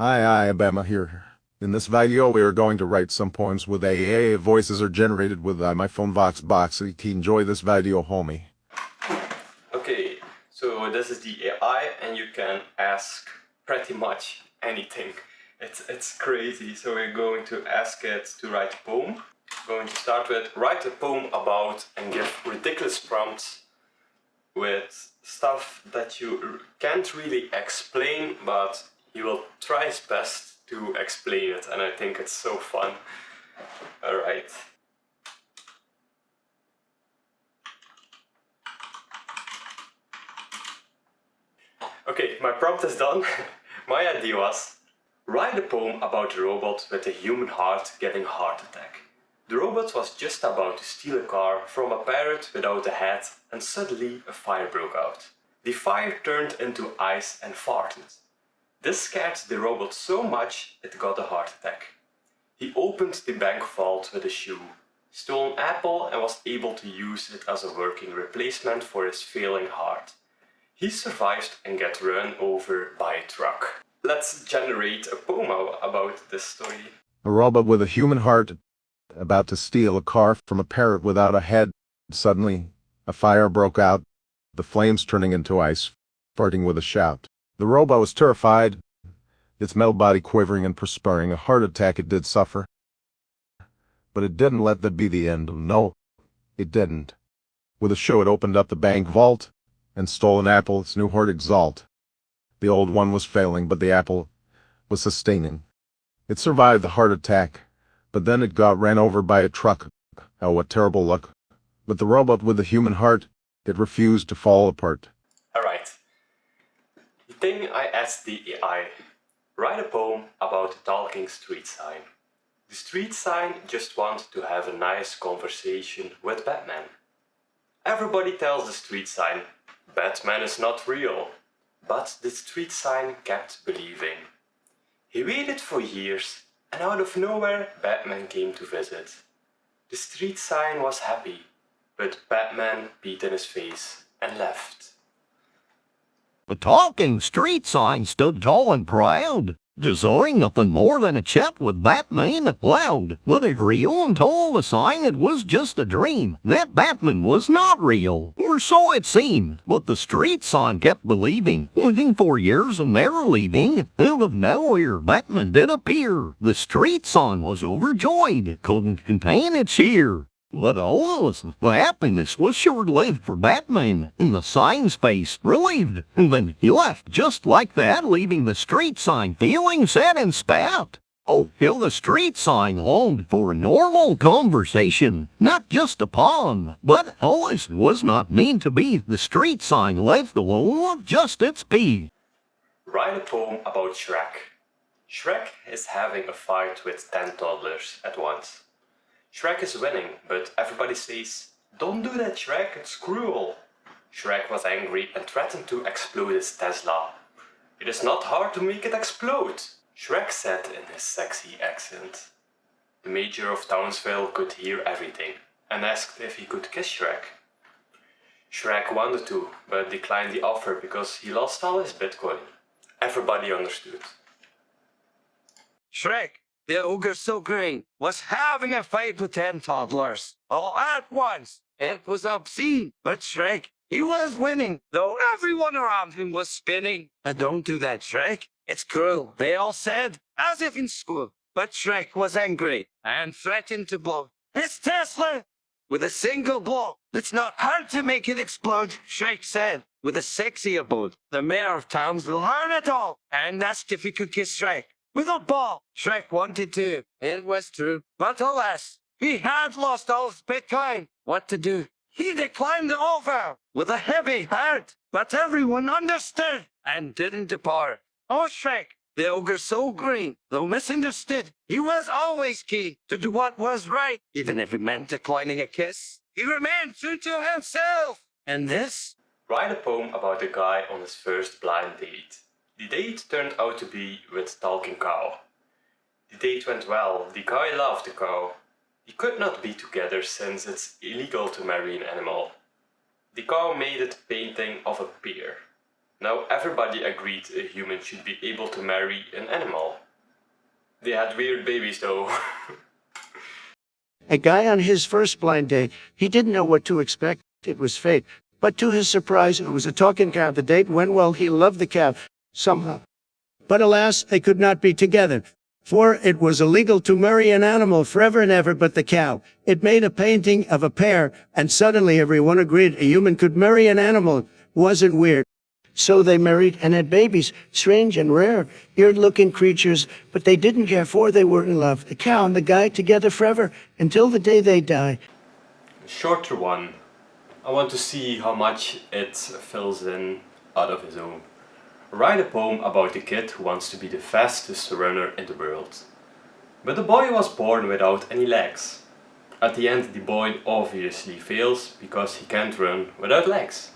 Hi, Alabama here. In this video we are going to write some poems with AI. Voices are generated with my phone Voxbox. You can enjoy this video, homie. Okay, so this is the AI and you can ask pretty much anything. It's crazy. So we're going to ask it to write a poem. We're going to start with write a poem about and give ridiculous prompts with stuff that you can't really explain, but he will try his best to explain it, and I think it's so fun. Alright. Okay, my prompt is done. My idea was, write a poem about a robot with a human heart getting a heart attack. The robot was just about to steal a car from a parrot without a head, and suddenly a fire broke out. The fire turned into ice and farted. This scared the robot so much it got a heart attack. He opened the bank vault with a shoe, stole an apple and was able to use it as a working replacement for his failing heart. He survived and got run over by a truck. Let's generate a poem about this story. A robot with a human heart about to steal a car from a parrot without a head. Suddenly, a fire broke out, the flames turning into ice, farting with a shout. The robot was terrified, its metal body quivering and perspiring. A heart attack it did suffer. But it didn't let that be the end. No, it didn't. With a show it opened up the bank vault and stole an apple, its new heart exalt. The old one was failing, but the apple was sustaining. It survived the heart attack, but then it got ran over by a truck. Oh, what terrible luck. But the robot with the human heart, it refused to fall apart. Alright. The thing I asked the AI, write a poem about a talking street sign. The street sign just wanted to have a nice conversation with Batman. Everybody tells the street sign, Batman is not real. But the street sign kept believing. He waited for years, and out of nowhere Batman came to visit. The street sign was happy, but Batman beat in his face and left. The talking street sign stood tall and proud, desiring nothing more than a chat with Batman loud. But it real and told the sign it was just a dream, that Batman was not real, or so it seemed. But the street sign kept believing, waiting for years and never leaving. Out of nowhere, Batman did appear. The street sign was overjoyed, couldn't contain its cheer. But alas, the happiness was short-lived for Batman, and the sign's face relieved. And then he left just like that, leaving the street sign feeling sad and spat. Oh, till the street sign longed for a normal conversation, not just a pawn. But alas, it was not meant to be. The street sign left alone, just its pee. Write a poem about Shrek. Shrek is having a fight with 10 toddlers at once. Shrek is winning, but everybody says, don't do that, Shrek, it's cruel. Shrek was angry and threatened to explode his Tesla. It is not hard to make it explode, Shrek said in his sexy accent. The mayor of Townsville could hear everything and asked if he could kiss Shrek. Shrek wanted to, but declined the offer because he lost all his Bitcoin. Everybody understood. Shrek, the ogre so green, was having a fight with 10 toddlers, all at once. It was obscene, but Shrek, he was winning, though everyone around him was spinning. And don't do that, Shrek, it's cruel, they all said, as if in school. But Shrek was angry and threatened to blow his Tesla with a single blow. It's not hard to make it explode, Shrek said, with a sexy abode. The mayor of Townsville heard it all and asked if he could kiss Shrek. Without ball, Shrek wanted to. It was true. But alas, he had lost all his Bitcoin. What to do? He declined the offer with a heavy heart. But everyone understood and didn't depart. Oh, Shrek, the ogre so green, though misunderstood, he was always keen to do what was right. Even if it meant declining a kiss, he remained true to himself. And this? Write a poem about a guy on his first blind date. The date turned out to be with talking cow. The date went well, the guy loved the cow. They could not be together since it's illegal to marry an animal. The cow made a painting of a pear. Now everybody agreed a human should be able to marry an animal. They had weird babies though. A guy on his first blind date, he didn't know what to expect. It was fate. But to his surprise, it was a talking cow. The date went well. He loved the cow, somehow. But alas, they could not be together. For it was illegal to marry an animal forever and ever but the cow. It made a painting of a pair, and suddenly everyone agreed a human could marry an animal. Wasn't weird. So they married and had babies, strange and rare, weird-looking creatures, but they didn't care for they were in love. The cow and the guy together forever, until the day they die. Shorter one. I want to see how much it fills in out of his own. Write a poem about the kid who wants to be the fastest runner in the world. But the boy was born without any legs. At the end the boy obviously fails because he can't run without legs.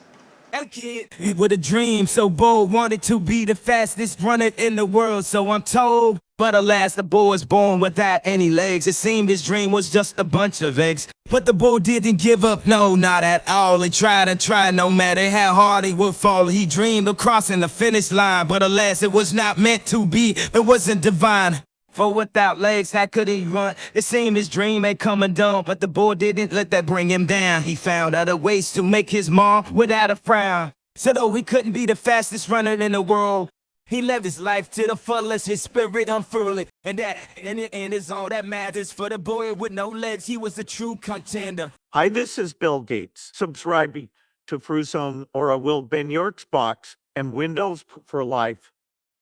A kid with a dream so bold, wanted to be the fastest runner in the world, so I'm told. But alas, the boy was born without any legs. It seemed his dream was just a bunch of eggs. But the boy didn't give up, no, not at all. He tried and tried, no matter how hard he would fall. He dreamed of crossing the finish line, but alas, it was not meant to be. It wasn't divine. For without legs, how could he run? It seemed his dream had come undone, but the boy didn't let that bring him down. He found other ways to make his mark without a frown. So though he couldn't be the fastest runner in the world, he lived his life to the fullest, his spirit unfurling. And that, in the end, is all that matters. For the boy with no legs, he was a true contender. Hi, this is Bill Gates. Subscribing to froozone or I will ban your Xbox and Windows for life.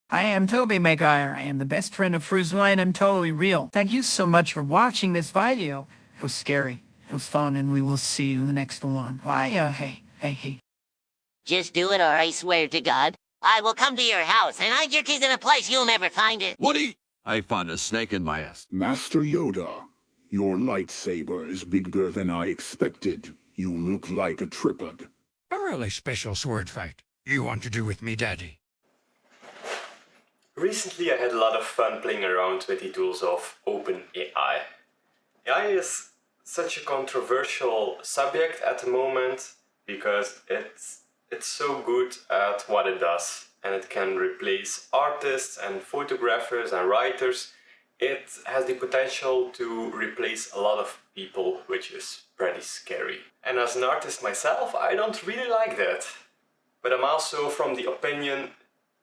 I am Toby Maguire. I am the best friend of Frooz, and I'm totally real. Thank you so much for watching this video. It was scary. It was fun, and we will see you in the next one. Bye. Hey. Just do it or I swear to God, I will come to your house and hide your keys in a place you'll never find it. Woody! I found a snake in my ass. Master Yoda, your lightsaber is bigger than I expected. You look like a tripod. A really special sword fight. You want to do with me, Daddy? Recently I had a lot of fun playing around with the tools of OpenAI. AI is such a controversial subject at the moment because it's so good at what it does, and it can replace artists and photographers and writers. It has the potential to replace a lot of people, which is pretty scary. And as an artist myself, I don't really like that. But I'm also from the opinion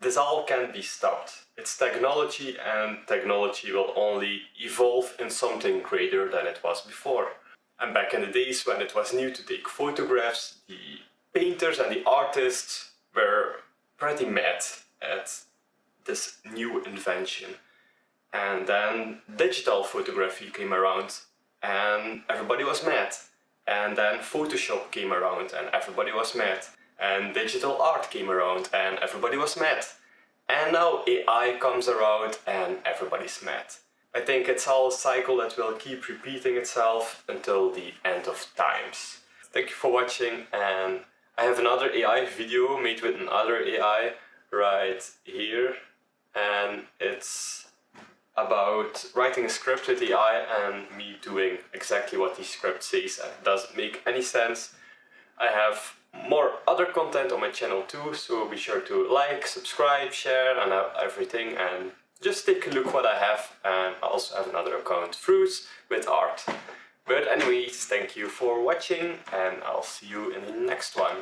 this all can't be stopped. It's technology, and technology will only evolve in something greater than it was before. And back in the days when it was new to take photographs, the painters and the artists were pretty mad at this new invention. And then digital photography came around and everybody was mad. And then Photoshop came around and everybody was mad. And digital art came around and everybody was mad. And now AI comes around and everybody's mad. I think it's all a cycle that will keep repeating itself until the end of times. Thank you for watching, and I have another AI video made with another AI right here. And it's about writing a script with AI and me doing exactly what the script says, and it doesn't make any sense. I have more other content on my channel too, so be sure to like, subscribe, share and everything, and just take a look what I have. And I also have another account, Frooz, with art. But anyways, thank you for watching and I'll see you in the next one.